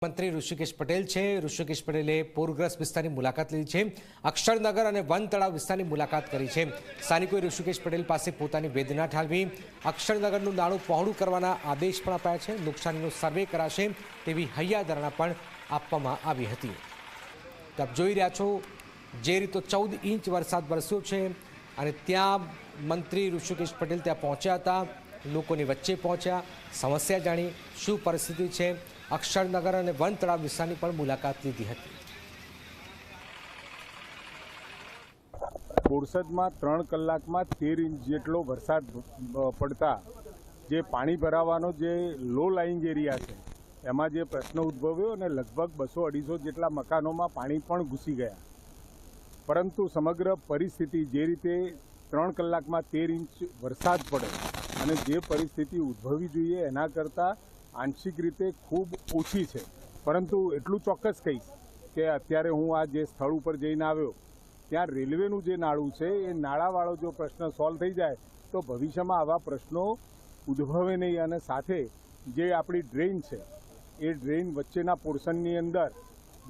મંત્રી ઋષિકેશ પટેલ છે। ઋષિકેશ પટેલે પૂરગ્રસ્ત વિસ્તારની મુલાકાત લીધી છે। અક્ષરનગર અને વન તળાવ વિસ્તારની મુલાકાત કરી છે। સ્થાનિકોએ ઋષિકેશ પટેલ પાસે પોતાની વેદના ઠાલવી અક્ષરનગરનું નાળું પહોળું કરવાના આદેશ પણ અપાયા છે। નુકસાનીનો સર્વે કરાશે તેવી હૈયાધારણા પણ આપવામાં આવી હતી। તો આપ જોઈ રહ્યા છો જે રીતે 14 ઇંચ વરસાદ વરસ્યો છે અને ત્યાં મંત્રી ઋષિકેશ પટેલ ત્યાં પહોંચ્યા હતા, લોકોની વચ્ચે પહોંચ્યા, સમસ્યા જાણી, શું પરિસ્થિતિ છે, અક્ષરનગર અને વન તળાવ વિસ્તારની પણ મુલાકાત લીધી હતી। બોરસદમાં 3 કલાકમાં 13 ઇંચ જેટલો વરસાદ પડતા જે પાણી ભરાવાનો જે લો લાઇંગ એરિયા છે એમાં જે પ્રશ્ન ઉદ્ભવ્યો અને લગભગ 200-250 જેટલા મકાનોમાં પાણી પણ ઘૂસી ગયા। પરંતુ સમગ્ર પરિસ્થિતિ જે રીતે 3 કલાકમાં 13 ઇંચ વરસાદ પડે અને જે પરિસ્થિતિ ઉદ્ભવવી જોઈએ એના કરતાં આંશિક રીતે ખૂબ ઓછી છે। પરંતુ એટલું ચોક્કસ કહીશ કે અત્યારે હું આ જે સ્થળ ઉપર જઈને આવ્યો ત્યાં રેલવેનું જે નાળું છે એ નાળાવાળો જો પ્રશ્ન સોલ્વ થઈ જાય તો ભવિષ્યમાં આવા પ્રશ્નો ઉદ્ભવે નહીં। અને સાથે જે આપણી ડ્રેન છે એ ડ્રેન વચ્ચેના પોર્શનની અંદર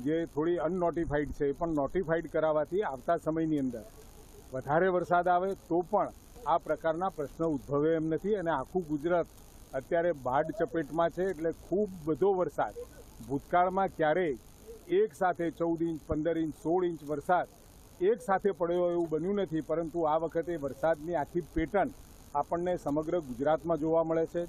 જે થોડી અનનોટિફાઈડ છે એ પણ નોટિફાઈડ કરાવવાથી આવતા સમયની અંદર વધારે વરસાદ આવે તો પણ આ પ્રકારના પ્રશ્નો ઉદ્ભવે એમ નથી। અને આખું ગુજરાત અત્યારે બાઢ ચપેટમાં છે, એટલે ખૂબ બધો વરસાદ ભૂતકાળમાં ક્યારેય એક સાથે 14 ઇંચ, 15 ઇંચ, 16 ઇંચ વરસાદ એક સાથે પડ્યો એવું બન્યું નથી। પરંતુ આ વખતે વરસાદની આખી પેટર્ન આપણને સમગ્ર ગુજરાતમાં જોવા મળે છે।